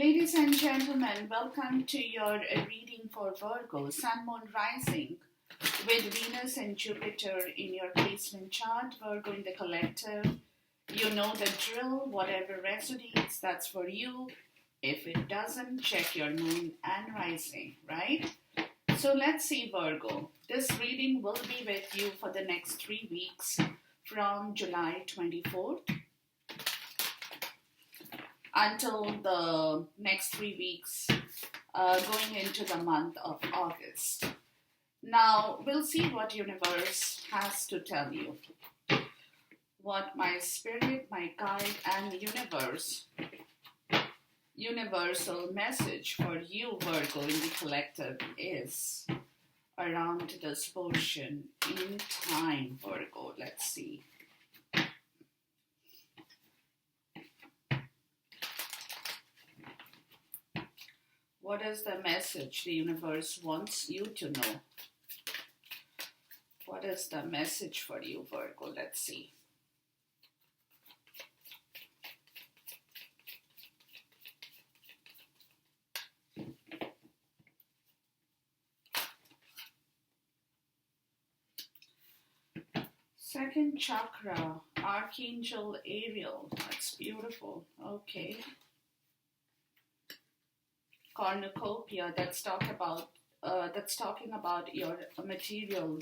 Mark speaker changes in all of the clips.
Speaker 1: Ladies and gentlemen, welcome to your reading for Virgo, Sun, Moon, Rising, with Venus and Jupiter in your placement chart. Virgo in the collective, you know the drill. Whatever resonates, that's for you. If it doesn't, check your Moon and Rising, right? So let's see, Virgo. This reading will be with you for the next 3 weeks from July 24th until the next 3 weeks going into the month of August. Now, we'll see what universe has to tell you. What my spirit, my guide, and universal message for you, Virgo, in the collective is around this portion in time, Virgo. Let's see. What is the message the universe wants you to know? What is the message for you, Virgo? Let's see. Second chakra, Archangel Ariel. That's beautiful. Okay. Cornucopia, that's talking about your material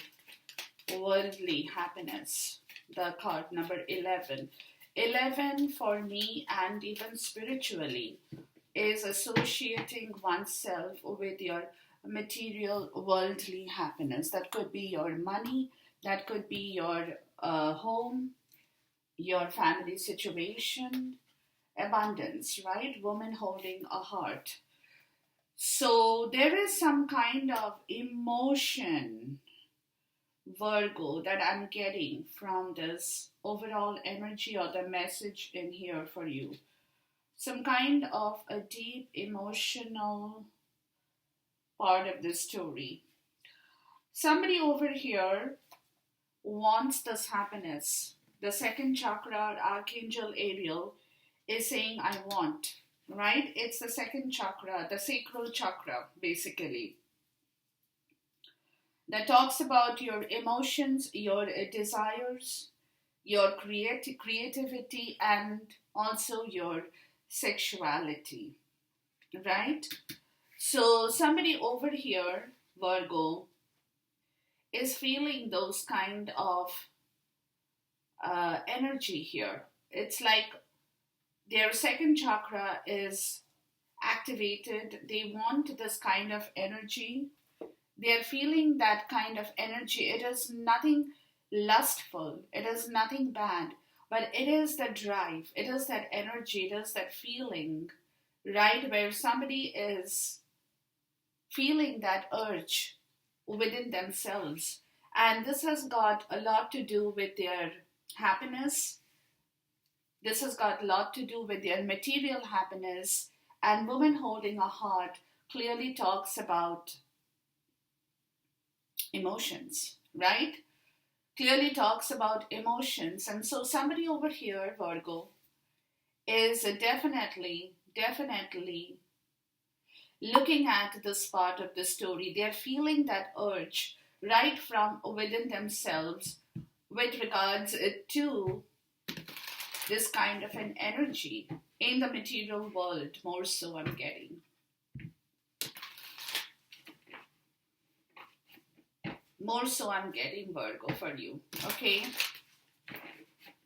Speaker 1: worldly happiness. The card number 11. 11 for me and even spiritually is associating oneself with your material worldly happiness. That could be your money, that could be your home, your family situation, abundance, right? Woman holding a heart. So there is some kind of emotion, Virgo, that I'm getting from this overall energy or the message in here for you. Some kind of a deep emotional part of the story. Somebody over here wants this happiness. The second chakra, Archangel Ariel, is saying, I want. Right? It's the second chakra, the sacral chakra, basically. That talks about your emotions, your desires, your creativity, and also your sexuality. Right? So somebody over here, Virgo, is feeling those kind of energy here. It's like their second chakra is activated. They want this kind of energy. They're feeling that kind of energy. It is nothing lustful. It is nothing bad. But it is the drive. It is that energy. It is that feeling, right? Where somebody is feeling that urge within themselves. And this has got a lot to do with their happiness. This has got a lot to do with their material happiness, and woman holding a heart clearly talks about emotions, right? Clearly talks about emotions. And so somebody over here, Virgo, is definitely looking at this part of the story. They're feeling that urge right from within themselves with regards to this kind of an energy in the material world, more so I'm getting. More so I'm getting, Virgo, for you, okay?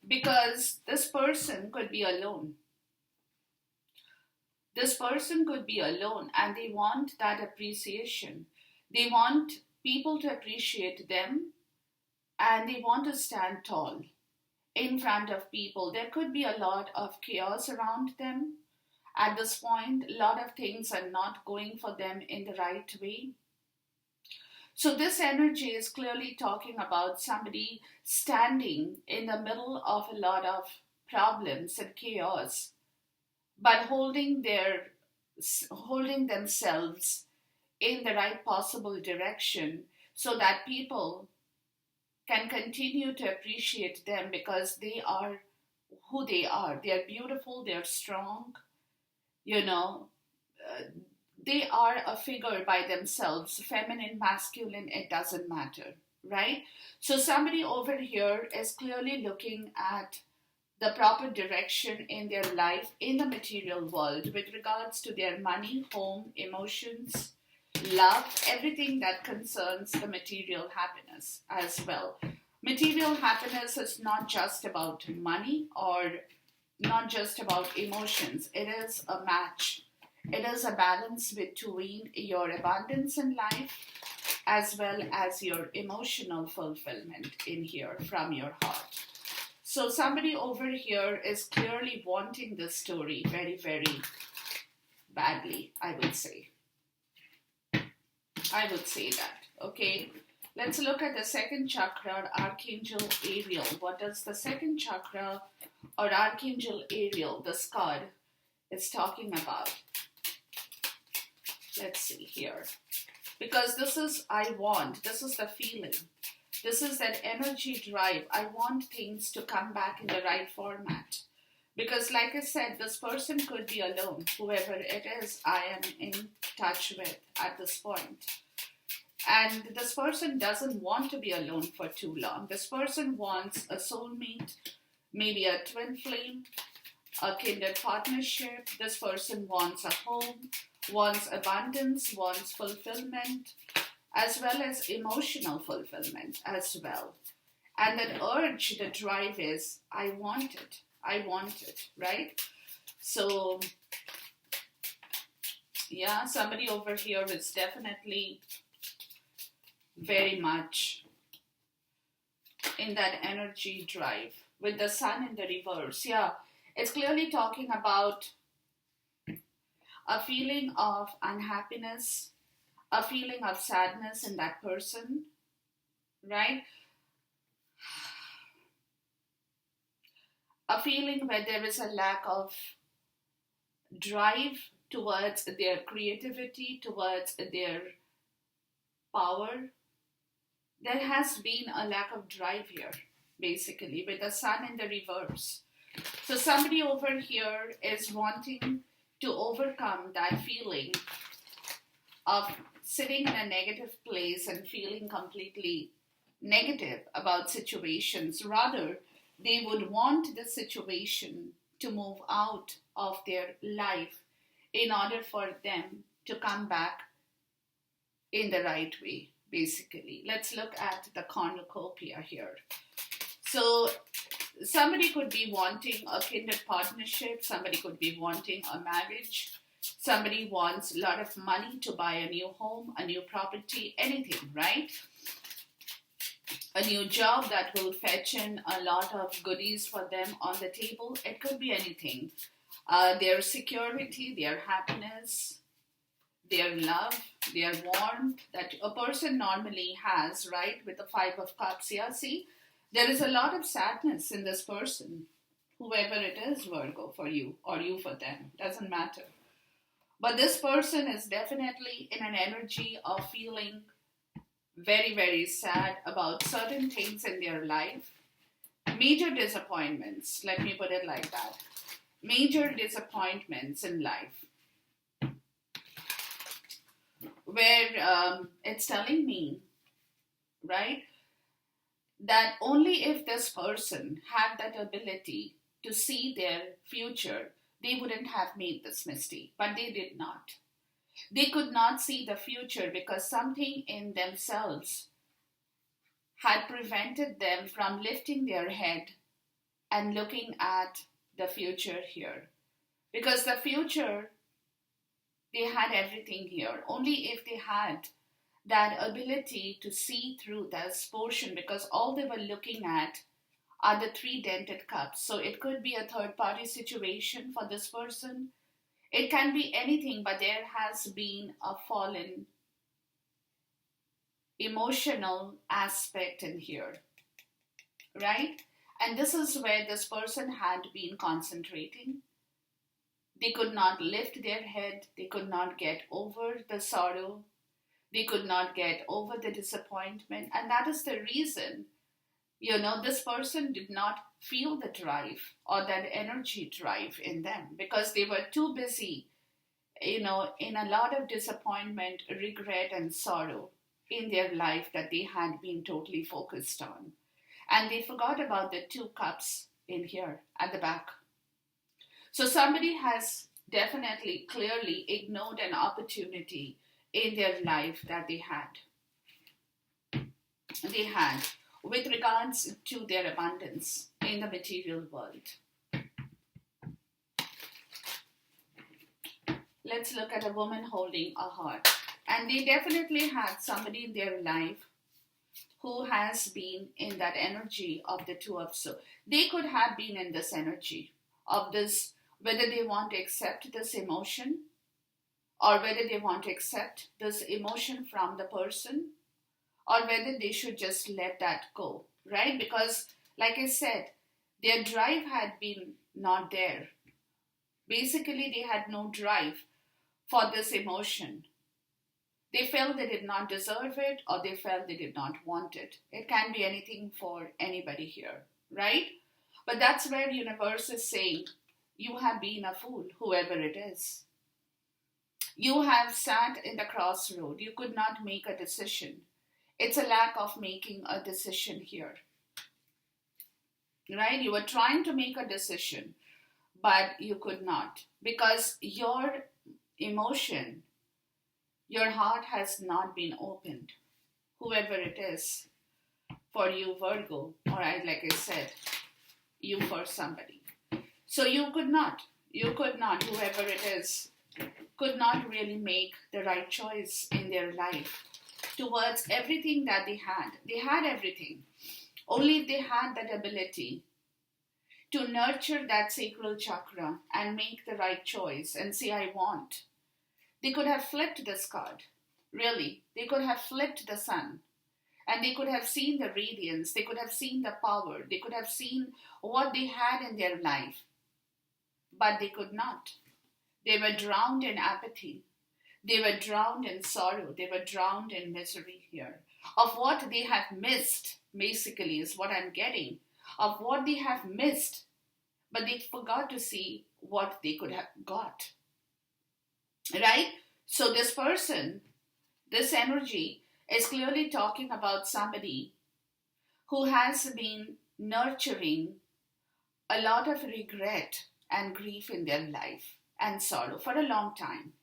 Speaker 1: Because this person could be alone. This person could be alone and they want that appreciation. They want people to appreciate them and they want to stand tall in front of people. There could be a lot of chaos around them. At this point, a lot of things are not going for them in the right way. So this energy is clearly talking about somebody standing in the middle of a lot of problems and chaos, but holding themselves in the right possible direction so that people can continue to appreciate them because they are who they are. They are beautiful, they are strong, they are a figure by themselves, feminine, masculine, it doesn't matter, right? So somebody over here is clearly looking at the proper direction in their life in the material world with regards to their money, home, emotions, love, everything that concerns the material happiness as well. Material happiness is not just about money or not just about emotions, it is a match. It is a balance between your abundance in life as well as your emotional fulfillment in here from your heart. So somebody over here is clearly wanting this story very, very badly, I would say. I would say that. Okay. Let's look at the second chakra, Archangel Ariel. What does the second chakra or Archangel Ariel, this card, is talking about? Let's see here. Because this is I want, this is the feeling. This is that energy drive. I want things to come back in the right format. Because like I said, this person could be alone. Whoever it is, I am in touch with at this point. And this person doesn't want to be alone for too long. This person wants a soulmate, maybe a twin flame, a kindred partnership. This person wants a home, wants abundance, wants fulfillment, as well as emotional fulfillment as well. And that urge, the drive is, I want it, right? So, yeah, somebody over here is definitely very much in that energy drive with the sun in the reverse. Yeah, it's clearly talking about a feeling of unhappiness, a feeling of sadness in that person, right? A feeling where there is a lack of drive towards their creativity, towards their power. There has been a lack of drive here, basically, with the sun in the reverse. So somebody over here is wanting to overcome that feeling of sitting in a negative place and feeling completely negative about situations. Rather, they would want the situation to move out of their life in order for them to come back in the right way, basically. Let's look at the cornucopia here. So somebody could be wanting a kindred partnership, somebody could be wanting a marriage, somebody wants a lot of money to buy a new home, a new property, anything, right? A new job that will fetch in a lot of goodies for them on the table. It could be anything. Their security, their happiness, their love, their warmth that a person normally has, right? With the Five of Cups. Yeah, see, there is a lot of sadness in this person, whoever it is, Virgo, for you or you for them. Doesn't matter. But this person is definitely in an energy of feeling very, very sad about certain things in their life. Major disappointments, let me put it like that. Major disappointments in life. Where it's telling me, right, that only if this person had that ability to see their future, they wouldn't have made this mistake. But they did not. They could not see the future because something in themselves had prevented them from lifting their head and looking at the future here. Because the future, they had everything here. Only if they had that ability to see through this portion, because all they were looking at are the three dented cups. So it could be a third party situation for this person. It can be anything, but there has been a fallen emotional aspect in here, right? And this is where this person had been concentrating. They could not lift their head. They could not get over the sorrow. They could not get over the disappointment. And that is the reason, this person did not feel the drive or that energy drive in them because they were too busy in a lot of disappointment, regret, and sorrow in their life that they had been totally focused on. And they forgot about the two cups in here at the back. So somebody has definitely, clearly ignored an opportunity in their life that they had. They had with regards to their abundance in the material world. Let's look at a woman holding a heart. And they definitely had somebody in their life who has been in that energy of the two of so. They could have been in this energy of this, whether they want to accept this emotion or whether they want to accept this emotion from the person or whether they should just let that go, right? Because, like I said, their drive had been not there. Basically, they had no drive for this emotion. They felt they did not deserve it or they felt they did not want it. It can be anything for anybody here, right? But that's where universe is saying, you have been a fool, whoever it is. You have sat in the crossroad. You could not make a decision. It's a lack of making a decision here, right? You were trying to make a decision, but you could not because your emotion, your heart has not been opened, whoever it is, for you, Virgo, or like I said, you for somebody. So you could not, whoever it is, could not really make the right choice in their life towards everything that they had. They had everything. Only if they had that ability to nurture that sacral chakra and make the right choice and say, I want. They could have flipped this card. Really. They could have flipped the sun. And they could have seen the radiance. They could have seen the power. They could have seen what they had in their life. But they could not. They were drowned in apathy. They were drowned in sorrow. They were drowned in misery here. Of what they have missed, basically, is what I'm getting. Of what they have missed. But they forgot to see what they could have got. Right? So this person, this energy, is clearly talking about somebody who has been nurturing a lot of regret and grief in their life and sorrow for a long time.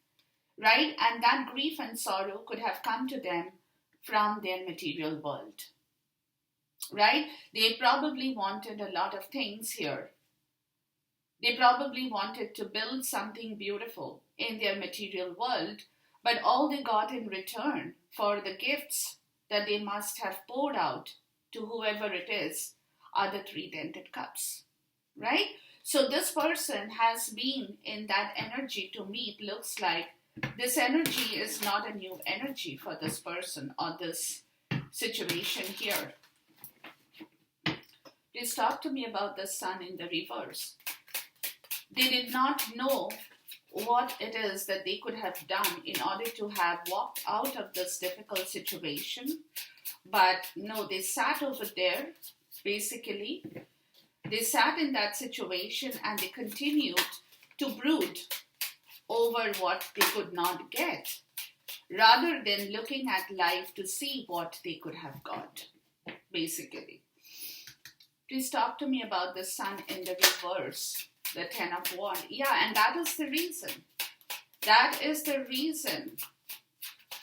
Speaker 1: Right? And that grief and sorrow could have come to them from their material world. Right? They probably wanted a lot of things here. They probably wanted to build something beautiful in their material world, but all they got in return for the gifts that they must have poured out to whoever it is are the three dented cups. Right? So this person has been in that energy. To me, it looks like this energy is not a new energy for this person or this situation here. Please talk to me about the sun in the reverse. They did not know what it is that they could have done in order to have walked out of this difficult situation. But no, they sat over there, basically. They sat in that situation and they continued to brood over what they could not get, rather than looking at life to see what they could have got, basically. Please talk to me about the sun in the reverse, the 10 of Wands. Yeah, and that is the reason. That is the reason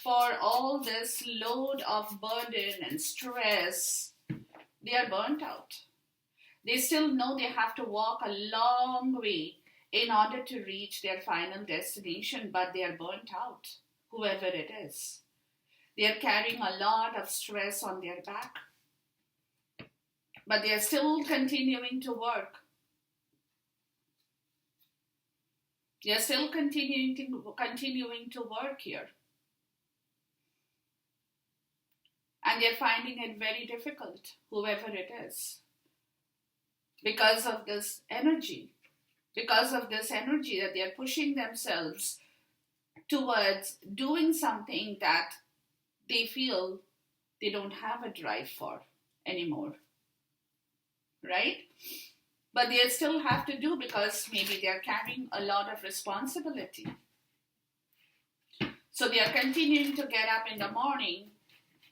Speaker 1: for all this load of burden and stress. They are burnt out. They still know they have to walk a long way in order to reach their final destination, but they are burnt out, whoever it is. They are carrying a lot of stress on their back, but they are still continuing to work. They are still continuing to work here. And they're finding it very difficult, whoever it is, because of this energy. Because of this energy that they are pushing themselves towards doing something that they feel they don't have a drive for anymore. Right? But they still have to do because maybe they are carrying a lot of responsibility. So they are continuing to get up in the morning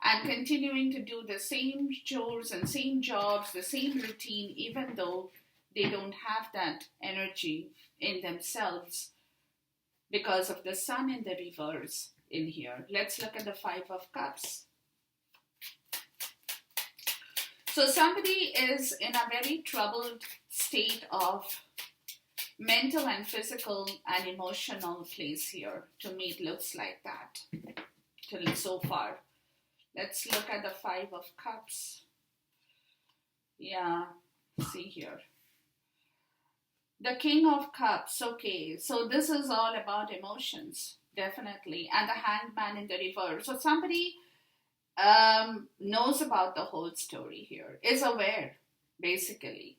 Speaker 1: and continuing to do the same chores and same jobs, the same routine, even though they don't have that energy in themselves because of the sun in the reverse in here. Let's look at the Five of Cups. So somebody is in a very troubled state of mental and physical and emotional place here. To me, it looks like that till so far. Let's look at the Five of Cups. Yeah, see here. The King of Cups, okay. So this is all about emotions, definitely. And the Hangman in the reverse. So somebody knows about the whole story here, is aware, basically.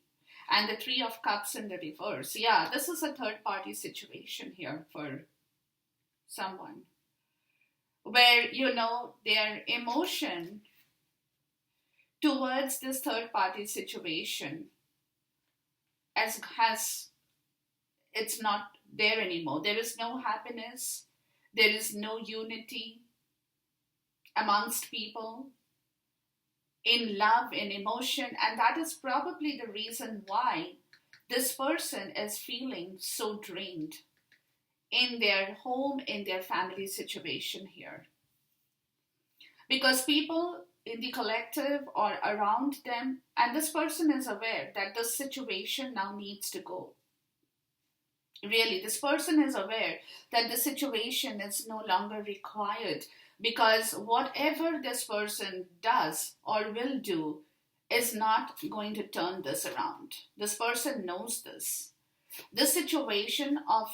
Speaker 1: And the Three of Cups in the reverse. Yeah, this is a third-party situation here for someone, where, their emotion towards this third-party situation it's not there anymore. There is no happiness. There is no unity amongst people in love, in emotion, and that is probably the reason why this person is feeling so drained in their home, in their family situation here. Because people in the collective or around them, and this person is aware that this situation now needs to go. Really, this person is aware that the situation is no longer required, because whatever this person does or will do is not going to turn this around. This person knows this. The situation of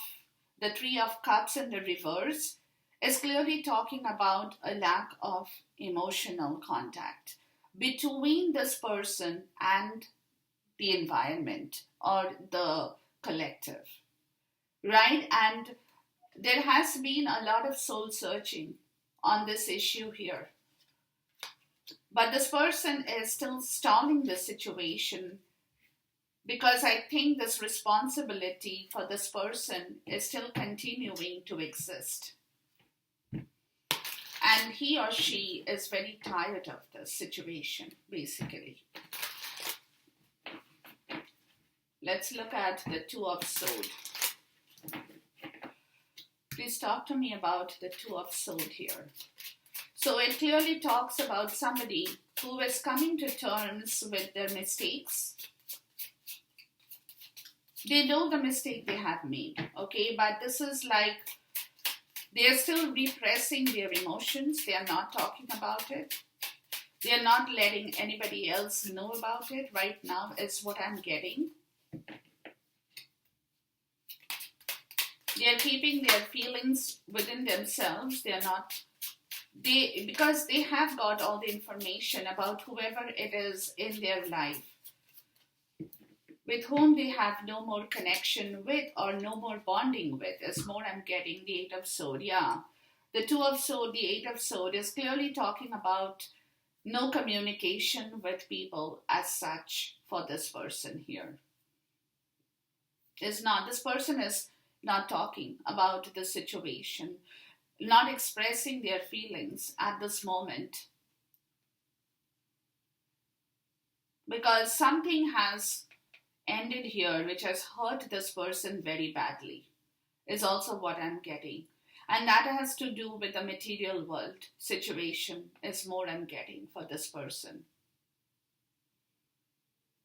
Speaker 1: the Three of Cups in the reverse is clearly talking about a lack of emotional contact between this person and the environment or the collective, right? And there has been a lot of soul searching on this issue here. But this person is still stalling the situation because I think this responsibility for this person is still continuing to exist. And he or she is very tired of this situation, basically. Let's look at the Two of Swords. Please talk to me about the Two of Swords here. So it clearly talks about somebody who is coming to terms with their mistakes. They know the mistake they have made, okay? But this is like they are still repressing their emotions. They are not talking about it. They are not letting anybody else know about it right now, is what I'm getting. They are keeping their feelings within themselves. Because they have got all the information about whoever it is in their life, with whom they have no more connection with or no more bonding with, is more I'm getting. The Eight of Swords, yeah. The Two of Swords, the Eight of Swords is clearly talking about no communication with people as such for this person here. This person is not talking about the situation, not expressing their feelings at this moment. Because something has ended here which has hurt this person very badly, is also what I'm getting. And that has to do with the material world situation, is more I'm getting for this person.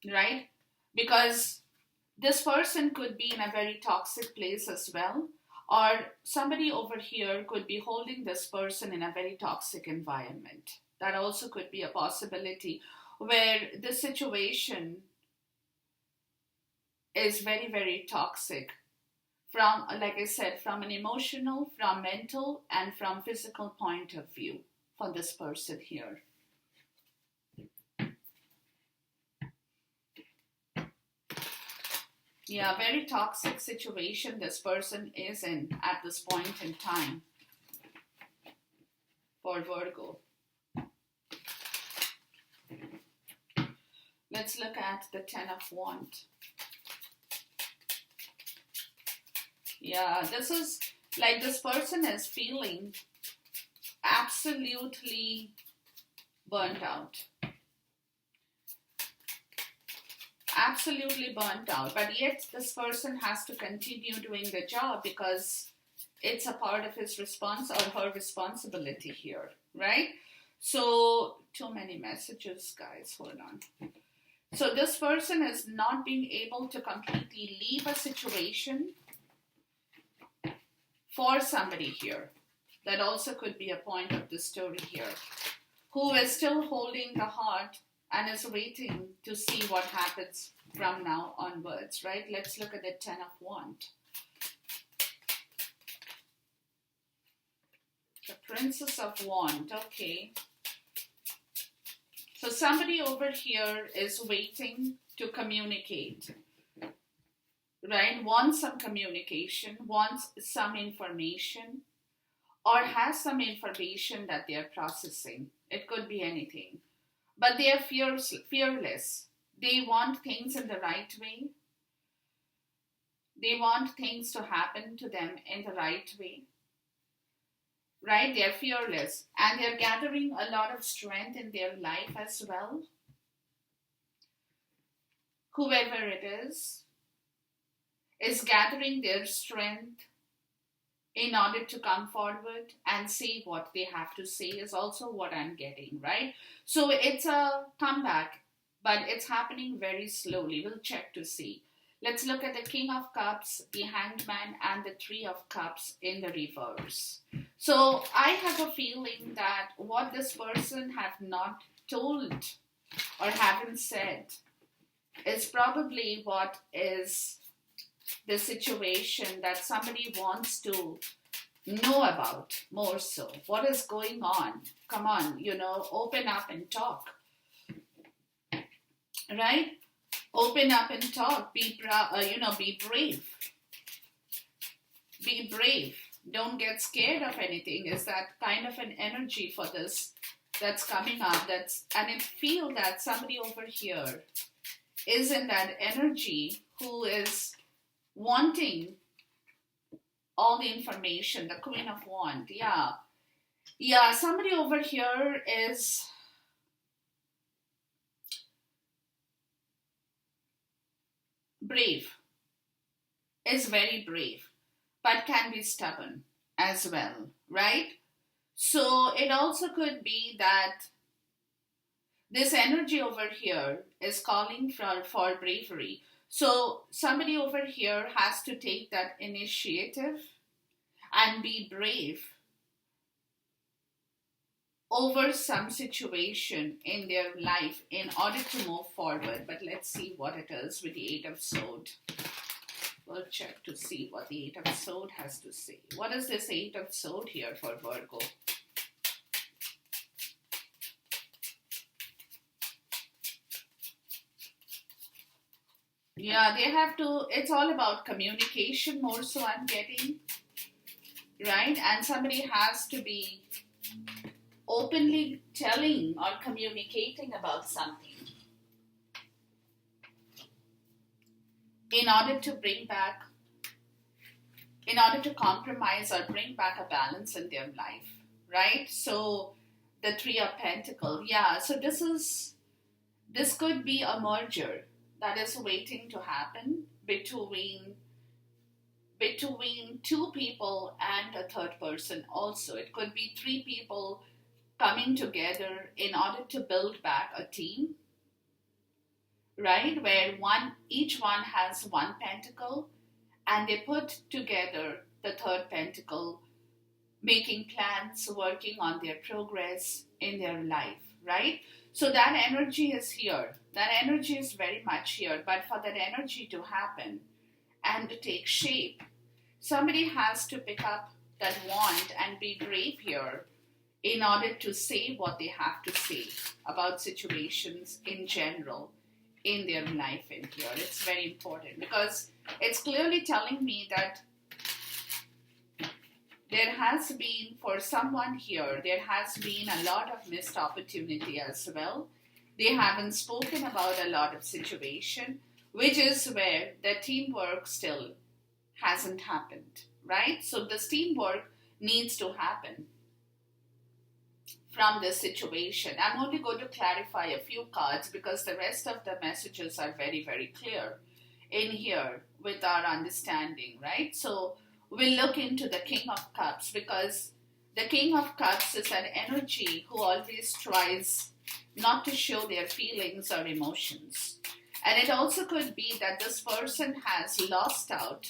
Speaker 1: Right? Because this person could be in a very toxic place as well, or somebody over here could be holding this person in a very toxic environment. That also could be a possibility, where the situation is very, very toxic from, like I said, from an emotional, from mental, and from physical point of view for this person here. Yeah, very toxic situation this person is in at this point in time for Virgo. Let's look at the Ten of Wands. Yeah, this is Like this person is feeling absolutely burnt out. Absolutely burnt out. But yet this person has to continue doing the job because it's a part of his response or her responsibility here, right? So, too many messages, guys. Hold on. So this person is not being able to completely leave a situation for somebody here. That also could be a point of the story here. Who is still holding the heart and is waiting to see what happens from now onwards, right? Let's look at the Ten of Wands. The Princess of Wands, okay. So somebody over here is waiting to communicate, right? Wants some communication, wants some information, or has some information that they are processing. It could be anything. But they are fearless. They want things in the right way. They want things to happen to them in the right way. Right? They are fearless. And they are gathering a lot of strength in their life as well. Whoever it is gathering their strength in order to come forward and say what they have to say is also what I'm getting, right? So it's a comeback, but it's happening very slowly. We'll check to see. Let's look at the King of Cups, the Hanged Man, and the Three of Cups in the reverse. So I have a feeling that what this person have not told or haven't said is probably what is the situation that somebody wants to know about more so. What is going on? Come on, open up and talk. Right? Open up and talk. Be brave. Be brave. Don't get scared of anything. Is that kind of an energy for this that's coming up? And I feel that somebody over here is in that energy who is wanting all the information. The Queen of Wands. Yeah, somebody over here is brave, is very brave, but can be stubborn as well, right? So it also could be that this energy over here is calling for bravery. So somebody over here has to take that initiative and be brave over some situation in their life in order to move forward. But let's see what it is with the Eight of Swords. We'll check to see what the Eight of Swords has to say. What is this Eight of Swords here for Virgo? Yeah, they have to, it's all about communication more so I'm getting, right? And somebody has to be openly telling or communicating about something in order to compromise or bring back a balance in their life, right? So the Three of Pentacles, yeah, so this could be a merger that is waiting to happen between two people and a third person also. It could be three people coming together in order to build back a team, right? Where each one has one pentacle and they put together the third pentacle, making plans, working on their progress in their life, right? So that energy is here. That energy is very much here. But for that energy to happen and to take shape, somebody has to pick up that wand and be brave here in order to say what they have to say about situations in general in their life in here. It's very important because it's clearly telling me that there has been, for someone here, there has been a lot of missed opportunity as well. They haven't spoken about a lot of situation, which is where the teamwork still hasn't happened, right? So this teamwork needs to happen from this situation. I'm only going to clarify a few cards because the rest of the messages are very, very clear in here with our understanding, right? So we'll look into the King of Cups, because the King of Cups is an energy who always tries not to show their feelings or emotions. And it also could be that this person has lost out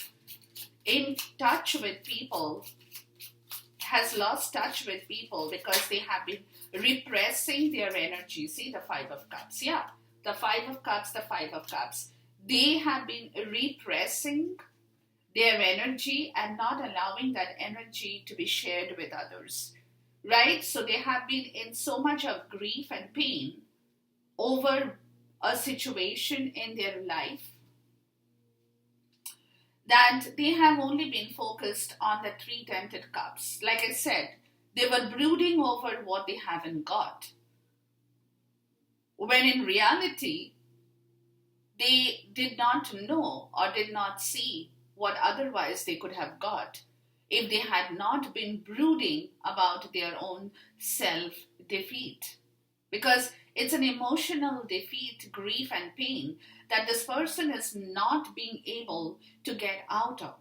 Speaker 1: in touch with people, because they have been repressing their energy. See the Five of Cups. Yeah, the Five of Cups. They have been repressing their energy and not allowing that energy to be shared with others, right? So they have been in so much of grief and pain over a situation in their life that they have only been focused on the three-tented cups. Like I said, they were brooding over what they haven't got, when in reality, they did not know or did not see what otherwise they could have got if they had not been brooding about their own self-defeat. Because it's an emotional defeat, grief, and pain that this person is not being able to get out of,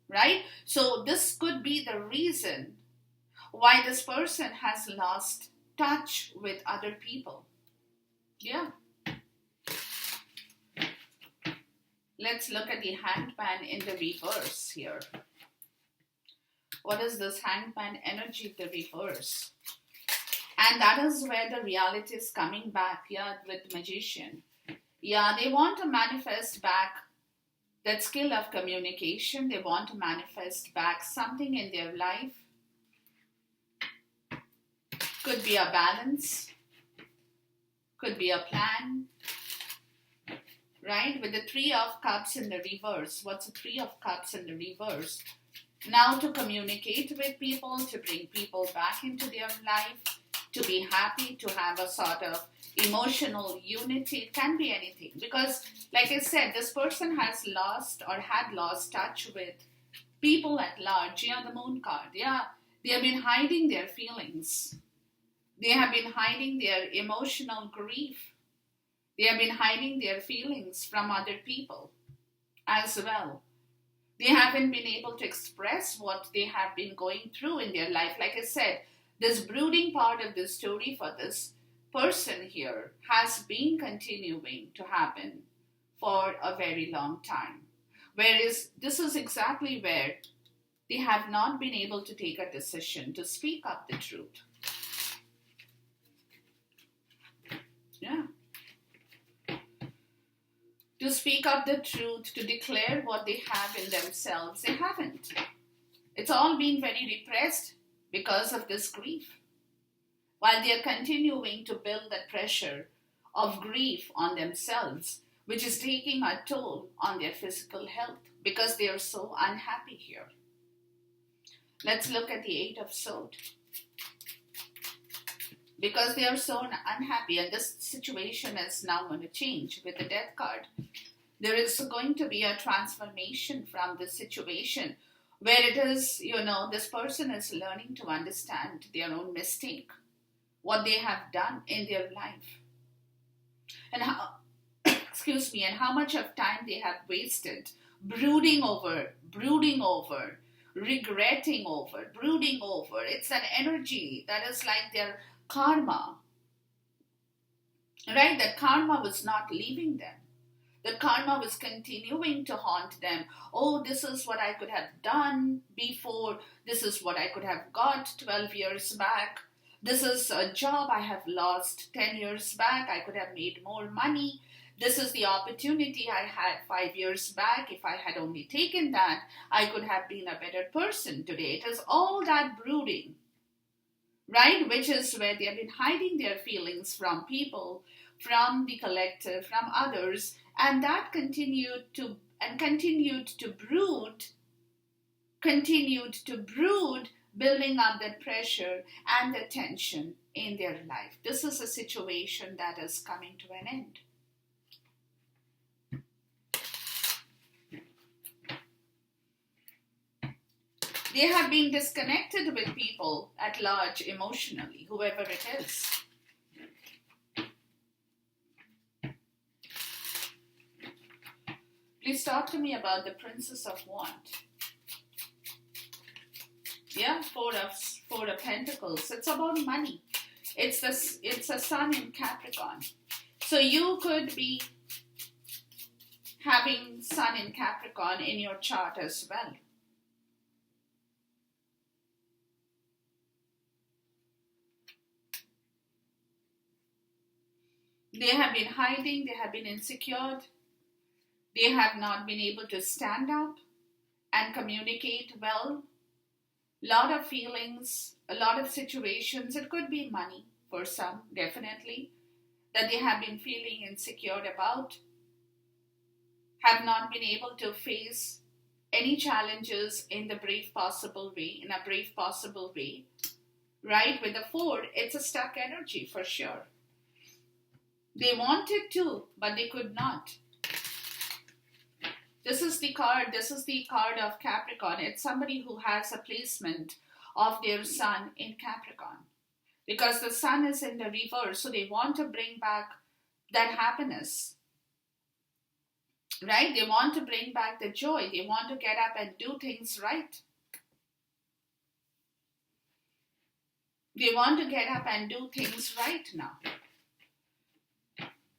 Speaker 1: right? So this could be the reason why this person has lost touch with other people. Yeah. Let's look at the Hanged Man in the reverse here. What is this Hanged Man energy, the reverse? And that is where the reality is coming back, yeah, with Magician. Yeah, they want to manifest back that skill of communication. They want to manifest back something in their life. Could be a balance. Could be a plan. Right? With the Three of Cups in the reverse. What's the Three of Cups in the reverse? Now to communicate with people, to bring people back into their life, to be happy, to have a sort of emotional unity. It can be anything. Because, like I said, this person has lost or had lost touch with people at large. Yeah, the Moon card. Yeah, they have been hiding their feelings. They have been hiding their emotional grief. They have been hiding their feelings from other people as well. They haven't been able to express what they have been going through in their life. Like I said, this brooding part of the story for this person here has been continuing to happen for a very long time. Whereas this is exactly where they have not been able to take a decision to speak up the truth. Yeah. To speak up the truth, to declare what they have in themselves, they haven't. It's all been very repressed because of this grief. While they are continuing to build that pressure of grief on themselves, which is taking a toll on their physical health because they are so unhappy here. Let's look at the Eight of Swords. Because they are so unhappy, and this situation is now going to change with the Death card. There is going to be a transformation from this situation where it is, this person is learning to understand their own mistake, what they have done in their life, and how, and how much of time they have wasted brooding over, regretting over, brooding over. It's an energy that is like their karma, right? That karma was not leaving them. The karma was continuing to haunt them. Oh, this is what I could have done before. This is what I could have got 12 years back. This is a job I have lost 10 years back. I could have made more money. This is the opportunity I had 5 years back. If I had only taken that, I could have been a better person today. It is all that brooding, right? Which is where they have been hiding their feelings from people, from the collective, from others, and that continued to brood, building up that pressure and the tension in their life. This is a situation that is coming to an end. They have been disconnected with people at large emotionally, whoever it is. Please talk to me about the Princess of Wands. Yeah, Four of Pentacles. It's about money. It's a Sun in Capricorn. So you could be having Sun in Capricorn in your chart as well. They have been hiding, they have been insecure, they have not been able to stand up and communicate well. Lot of feelings, a lot of situations. It could be money for some, definitely, that they have been feeling insecure about, have not been able to face any challenges in a brave possible way, right? With the 4, it's a stuck energy for sure. They wanted to, but they could not. This is the card of Capricorn. It's somebody who has a placement of their Sun in Capricorn. Because the Sun is in the reverse, so they want to bring back that happiness. Right? They want to bring back the joy. They want to get up and do things right. They want to get up and do things right now.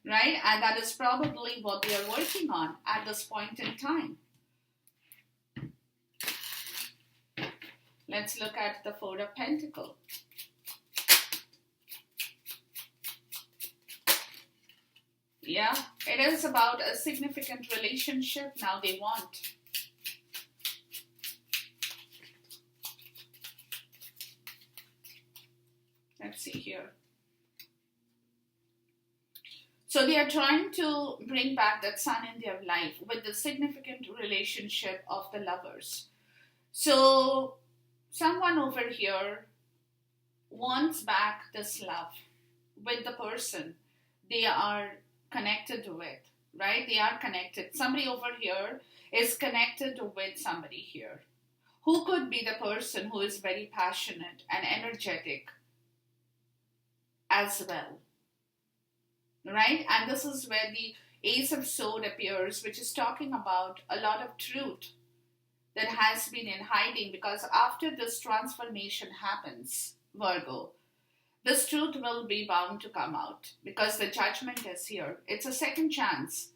Speaker 1: Right? And that is probably what they are working on at this point in time. Let's look at the 4 of Pentacles. Yeah, it is about a significant relationship now they want. Let's see here. So they are trying to bring back that Sun in their life with the significant relationship of the lovers. So someone over here wants back this love with the person they are connected with, right? They are connected. Somebody over here is connected with somebody here who could be the person who is very passionate and energetic as well. Right? And this is where the Ace of Swords appears, which is talking about a lot of truth that has been in hiding, because after this transformation happens, Virgo, this truth will be bound to come out because the judgment is here. It's a second chance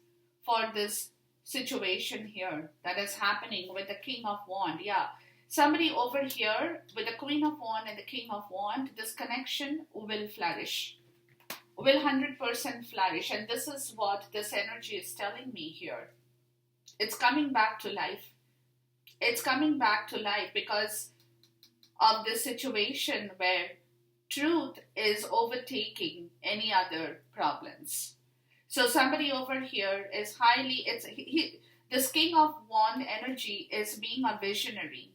Speaker 1: for this situation here that is happening with the King of Wands. Yeah, somebody over here with the Queen of Wands and the King of Wands, this connection will flourish. Will 100% flourish. And this is what this energy is telling me here. It's coming back to life. It's coming back to life because of this situation where truth is overtaking any other problems. So somebody over here is this King of Wands energy is being a visionary,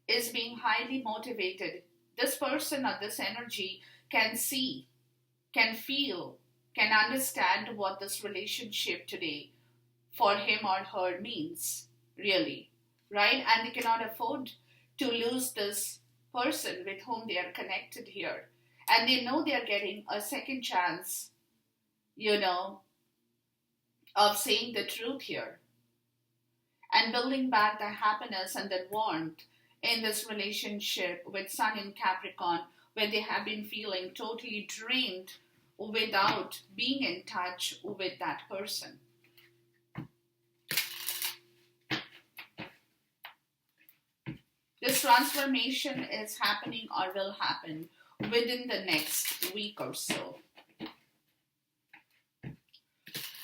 Speaker 1: is being highly motivated. This person or this energy can see, can feel, can understand what this relationship today for him or her means, really, right? And they cannot afford to lose this person with whom they are connected here. And they know they are getting a second chance, of saying the truth here and building back the happiness and the warmth in this relationship with Sun in Capricorn, where they have been feeling totally drained without being in touch with that person. This transformation is happening or will happen within the next week or so.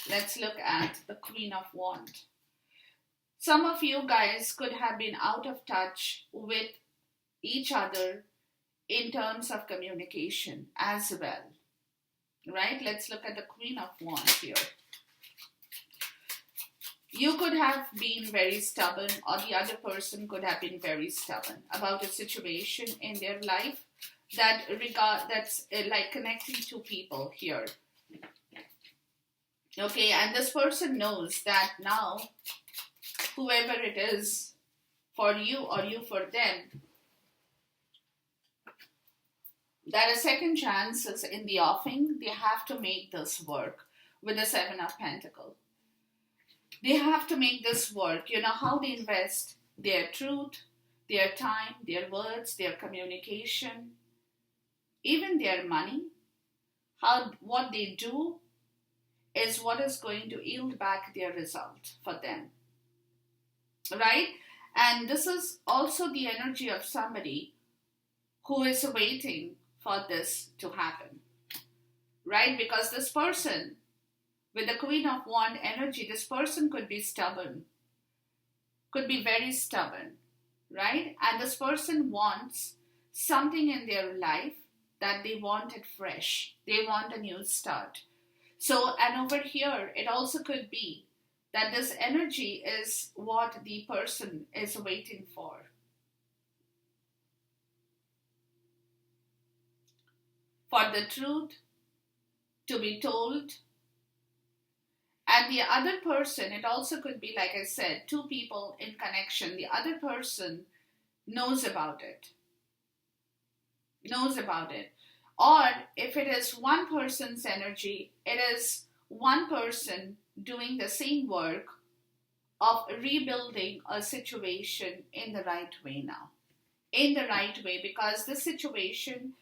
Speaker 1: Let's look at the Queen of Wands. Some of you guys could have been out of touch with each other in terms of communication as well. Right? Let's look at the Queen of Wands here. You could have been very stubborn, or the other person could have been very stubborn about a situation in their life that's like connecting two people here. Okay, and this person knows that now, whoever it is, for you or you for them, That a second chance is in the offing. They have to make this work with the Seven of Pentacles. They have to make this work. You know how they invest their truth, their time, their words, their communication, even their money. What they do is what is going to yield back their result for them. Right? And this is also the energy of somebody who is waiting for this to happen. Right? Because this person, with the Queen of Wands energy, this person could be stubborn, could be very stubborn, right? And this person wants something in their life that they want it fresh. They want a new start. So, and over here, it also could be that this energy is what the person is waiting for. For the truth to be told. And the other person, it also could be, like I said, two people in connection. The other person knows about it. Knows about it. Or if it is one person's energy, it is one person doing the same work of rebuilding a situation in the right way now. In the right way, because this situation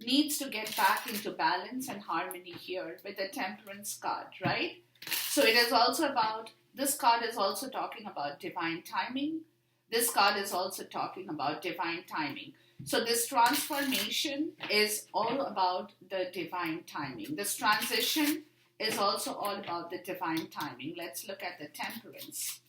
Speaker 1: needs to get back into balance and harmony here with the Temperance card, right? So it is also about, this card is also talking about divine timing. This card is also talking about divine timing. So this transformation is all about the divine timing. This transition is also all about the divine timing. Let's look at the Temperance.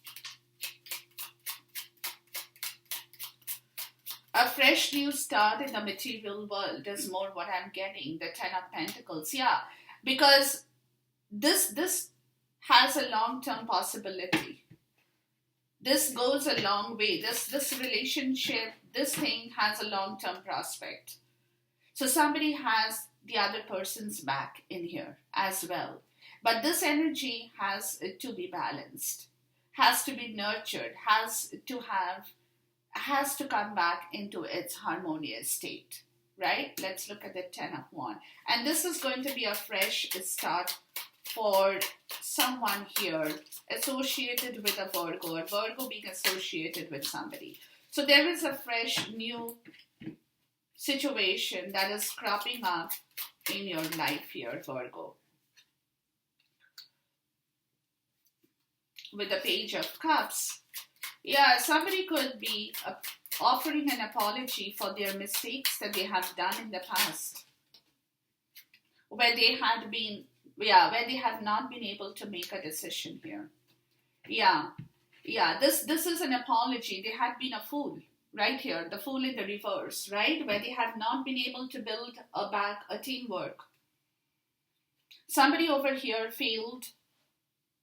Speaker 1: A fresh new start in the material world is more what I'm getting. The Ten of Pentacles. Yeah, because this has a long-term possibility. This goes a long way. This relationship, this thing has a long-term prospect. So somebody has the other person's back in here as well. But this energy has to be balanced, has to be nurtured, has to come back into its harmonious state, right? Let's look at the Ten of Wands. And this is going to be a fresh start for someone here associated with a Virgo, or Virgo being associated with somebody. So there is a fresh new situation that is cropping up in your life here, Virgo. With the Page of Cups. Yeah, somebody could be offering an apology for their mistakes that they have done in the past, where they have not been able to make a decision here. This is an apology. They had been a fool, right here, the Fool in the reverse, right, where they have not been able to build a teamwork. Somebody over here failed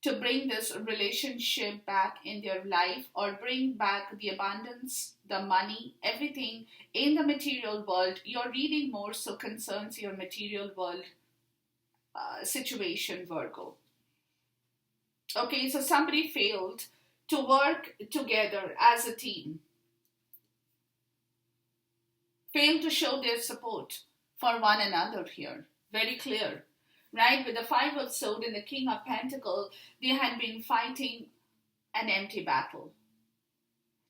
Speaker 1: to bring this relationship back in their life, or bring back the abundance, the money, everything in the material world. Your reading more so concerns your material world situation, Virgo. Okay, so somebody failed to work together as a team. Failed to show their support for one another here. Very clear. Right, with the Five of Swords and the King of Pentacles, they had been fighting an empty battle.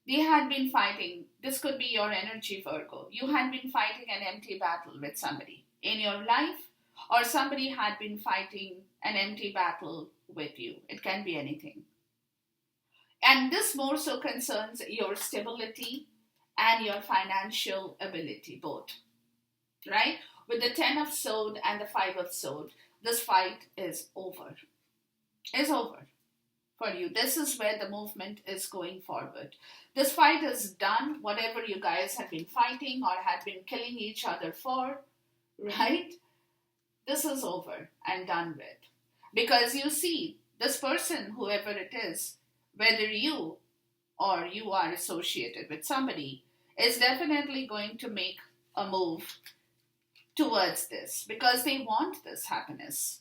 Speaker 1: They had been fighting, this could be your energy, Virgo. You had been fighting an empty battle with somebody in your life, or somebody had been fighting an empty battle with you. It can be anything. And this more so concerns your stability and your financial ability, both. Right? With the Ten of Swords and the Five of Swords, this fight is over. Is over for you. This is where the movement is going forward. This fight is done. Whatever you guys have been fighting or had been killing each other for, right? This is over and done with. Because you see, this person, whoever it is, whether you or you are associated with somebody, is definitely going to make a move towards this, because they want this happiness.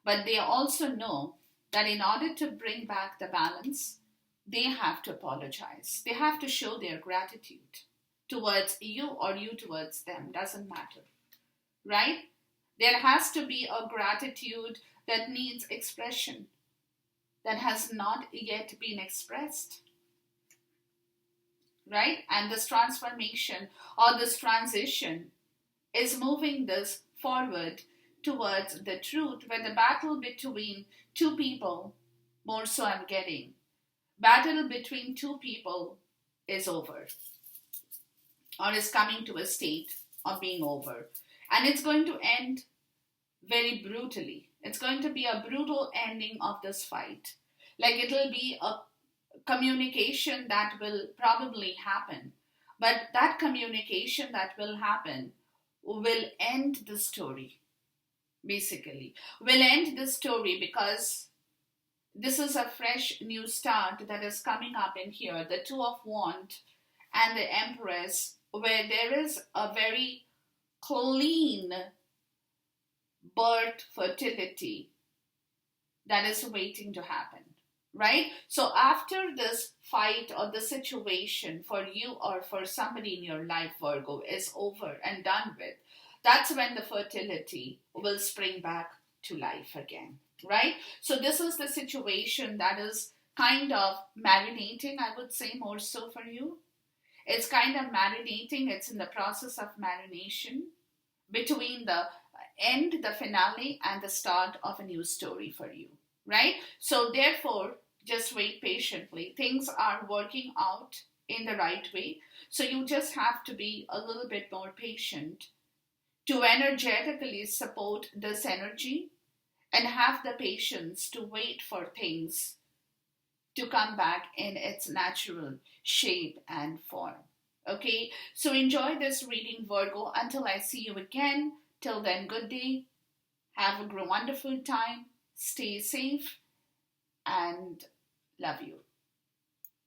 Speaker 1: But they also know that in order to bring back the balance, they have to apologize. They have to show their gratitude towards you, or you towards them. Doesn't matter. right? There has to be a gratitude that needs expression, that has not yet been expressed, right? And this transformation or this transition is moving this forward towards the truth, where the battle between two people, more so I'm getting, battle between two people is over, or is coming to a state of being over. And it's going to end very brutally. It's going to be a brutal ending of this fight. Like, it'll be a communication that will probably happen. But that communication that will happen will end the story, basically. Will end the story because this is a fresh new start that is coming up in here. The Two of Wands and the Empress, where there is a very clean birth fertility that is waiting to happen, right? So after this fight or the situation for you or for somebody in your life, Virgo, is over and done with, that's when the fertility will spring back to life again, right? So this is the situation that is kind of marinating, I would say, more so for you. It's kind of marinating. It's in the process of marination between the end, the finale, and the start of a new story for you, right? So therefore, just wait patiently. Things are working out in the right way. So you just have to be a little bit more patient to energetically support this energy and have the patience to wait for things to come back in its natural shape and form. Okay, so enjoy this reading, Virgo. Until I see you again, till then, good day. Have a wonderful time. Stay safe and love you.